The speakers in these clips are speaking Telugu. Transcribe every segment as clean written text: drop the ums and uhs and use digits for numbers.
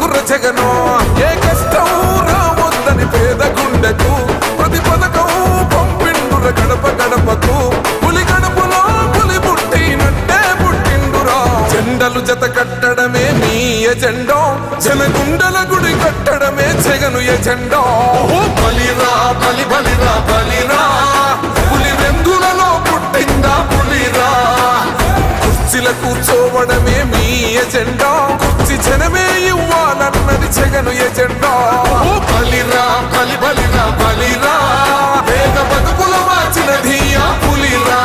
పలుకుర జగను ఏ కష్టం రావద్దని పేద గుండెకు ప్రతి పథకం పంపిండుర గడప గడపకు పులి గడపలో పులి పుట్టినట్టే పుట్టిండురా జెండలు జత కట్టడమే మీ ఎజెండో జనగుండల గుడి కట్టడమే జగను ఎజెండో బలిరా బలి బలిరా బలిరా పులి వెందులలో పుట్టిందా పులిరా కుర్చీల కూర్చోవడమే మీ ఎజెండా కుర్చీ జనమే ఇవ్వాలన్నది జగను ఎజెండా బలిరా బలి బలిరా బలిరా వేగ బతుకుల మార్చినది ఆ పులిరా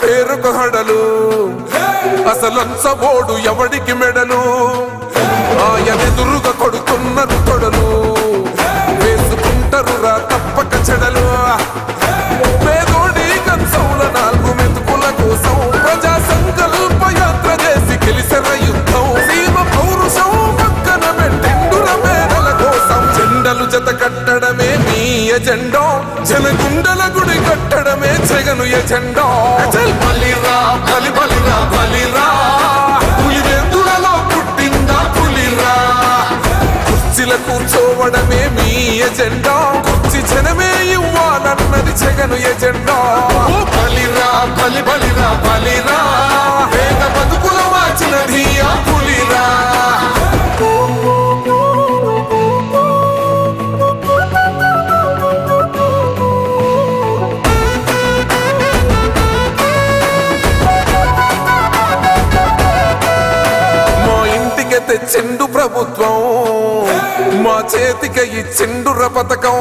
పేరుకు హడలు అసలంచబోడు ఎవడికి మెడలు ఆయనెదురుగా కొడుతున్నారు తొడలు వేసుకుంటారు రా తప్పక చెడలు పేదోడి కంచంల 4 మెతుకుల కోసం ప్రజా సంకల్ప యాత్ర చేసి గెలిసిన యుద్ధం సీమ పౌరుషం పక్కన పెట్టిండుర పేదల కోసం జెండలు జత కట్టడమే మీ ఎజెండో జనగుండల గుడి కట్టడమే జగను ఎజెండా బలిరా బలి బలిరా బలిరా పులి వెందులలో పుట్టిందా పులిరా కుర్చీల కూర్చోవడమే మీ ఎజెండా కుర్చీ జనమే ఇవ్వాలన్నది జగను ఎజెండా బలిరా బలి బలిరా బలిరా వేగ బతుకుల మార్చినది ఆ పులిరా తెచ్చిండు ప్రభుత్వం మా చేతికి ఇచ్చిండుర పథకం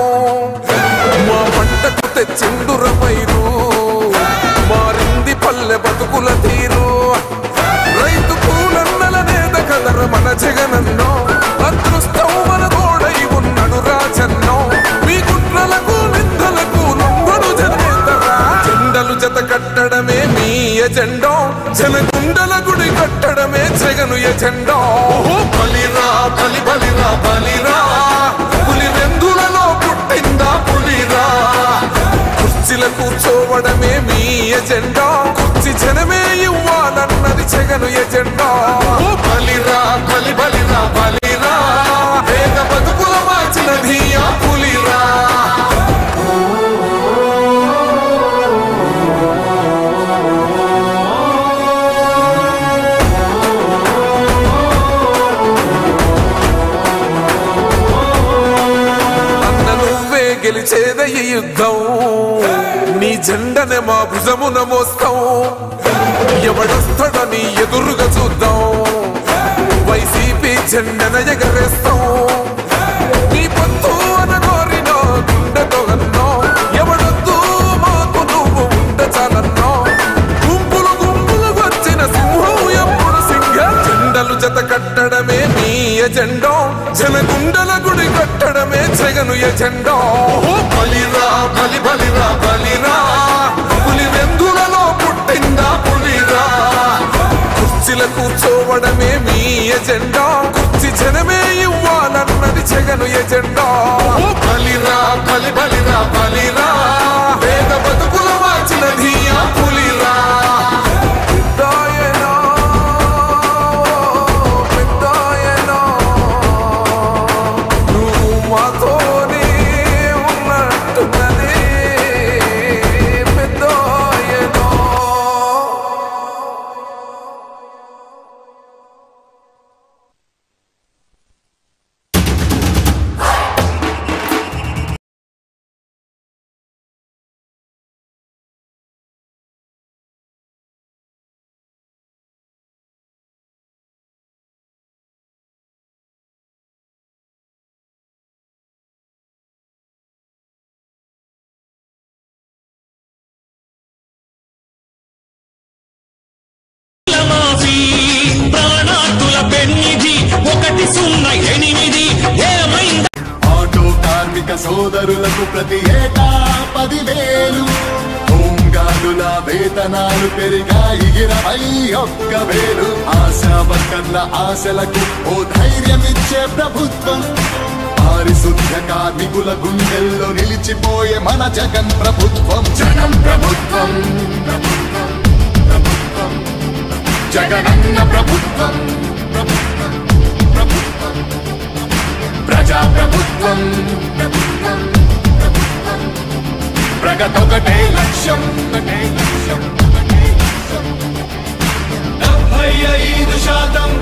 మా పంటకు తెచ్చిండుర పైరు మారింది పల్లె బతుకుల తీరు రైతు కూలన్నల నేత కదర మన జగనన్నో అదృష్టం మన తోడై ఉన్నాడు రాజన్నో మీ కుట్రలకు నిందలకు లొంగడు జనేతరా జెండలు జత కట్టడమే మీ ఎజెండో జనగుండల గుడి కట్టడమే జగను ఎజెండా బలిరా బలి బలిరా బలిరా పులి వెందులలో పుట్టిందా పులిరా కుర్చీల కూర్చోవడమే మీ ఎజెండా కుర్చీ జనమే ఇవ్వాలన్నది జగను ఎజెండా బలిరా బలి బలిరా బలిరా వేగ బతుకుల మార్చినది ఆ పులిరా గెలిచేద ఈ యుద్ధం నీ జెండనే మా భుజమున మోస్తాం ఎవడొస్తాడని ఎదురుగా చూద్దాం వైసీపీ జెండన ఎగరేస్తాం నీ పొత్తు అనగోరినో గుండెతో అన్నో ఎవడొద్దు మాకు నువ్వు ఉండ చాలన్నో గుంపులు గుంపులు వచ్చిన సింహం ఎప్పుడు సింహ జెండలు జత కట్టడమే మీ ఎజెండో జనగుండల గుడి కట్టడమే జగను ఎజెండా బలిరా బలి బలిరా బలిరా పులి వెందులలో పుట్టిందా పులిరా కుర్చీల కూర్చోవడమే మీ ఎజెండా కుర్చీ జనమే ఇవ్వాలన్నది జగను ఎజెండా బలిరా బలి బలిరా బలిరా వేగ బతుకుల మార్చినది ఆ పులిరా సోదరులకు ప్రతి ఏటా 10,000 హోంగార్డుల వేతనాలు పెరిగాయి 21,000 ఆశా వర్కర్ల ఆశలకు ఓ ధైర్యమిచ్చే ప్రభుత్వం పారిశుద్ధ్య కార్మికుల గుండెల్లో నిలిచిపోయే మన జగన్ ప్రభుత్వం జనం ప్రభుత్వం జగనన్న ప్రభుత్వం ప్రజా ప్రభుత్వం ప్రగతొకటే లక్ష్యం 75%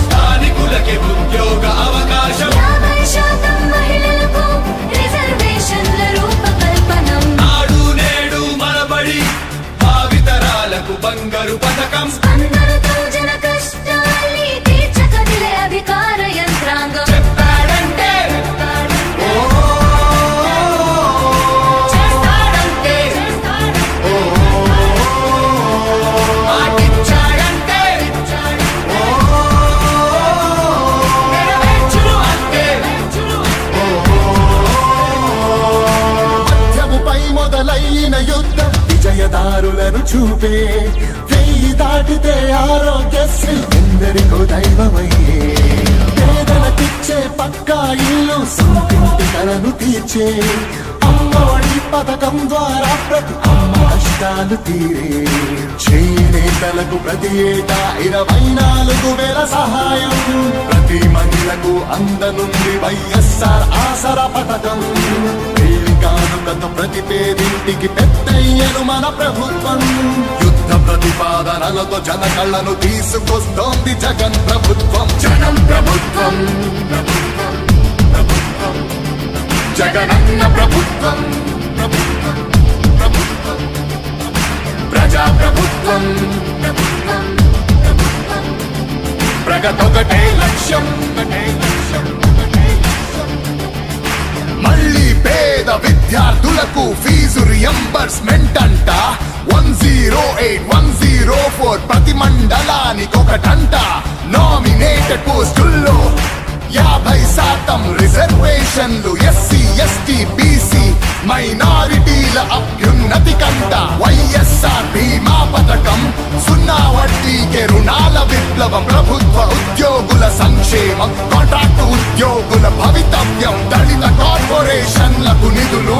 స్థానికులకి ఉద్యోగ అవకాశం 50% మహిళలకు రిజర్వేషన్ల రూపకల్పనం నాడు నేడు మనబడి భావితరాలకు బంగారు పథకం అందరితో జన కష్టాల్ని తీర్చకదిలే అధికార యంత్రాంగం చెప్పాడంటే చేస్తాడంటే మాటిచ్చాడంటే నెరవేర్చును అంటే మధ్యముపై మొదలైన యుద్ధం విజయదారులను చూపే 1000 దాటితే ఆరోగ్యశ్రీ ఎందరికో దైవమయ్యే పేదలకిచ్చే పక్కా ఇల్లు సొంతింటి కలను తీర్చే అమ్మఒడి పథకం ద్వారా ప్రతి అమ్మ కష్టాలు తీరే చేనేతలకు ప్రతి ఏటా 24,000 సహాయం ప్రతి మహిళకు అందనుంది వైఎస్ఆర్ ఆసరా పథకం కానుకతో ప్రతి పేదింటికి పెద్దయ్యను మన ప్రభుత్వం యుద్ధ ప్రతిపాదనలతో జన కళ్ళను తీసుకొస్తోంది జగన్ ప్రభుత్వం జనం ప్రభుత్వం జగనన్న ప్రభుత్వం ప్రజా ప్రభుత్వం ప్రగతొకటే లక్ష్యం మళ్ళీ పేద విద్యార్థులకు ఫీజు రియంబర్స్మెంట్ అంట 108-104 ప్రతి మండలానికొకటంట నామినేటెడ్ పోస్టుల్లో 50% రిజర్వేషన్లు ఎస్సీ ఎస్టీ బీసీ మైనారిటీల అభ్యున్నతి కంట వైఎస్ఆర్ బీమా పథకం 0 వడ్డీకే రుణాల విప్లవం ప్రభుత్వ ఉద్యోగుల సంక్షేమం కాంట్రాక్టు ఉద్యోగుల భవితవ్యం దళిత కార్పొరేషన్లకు నిధులు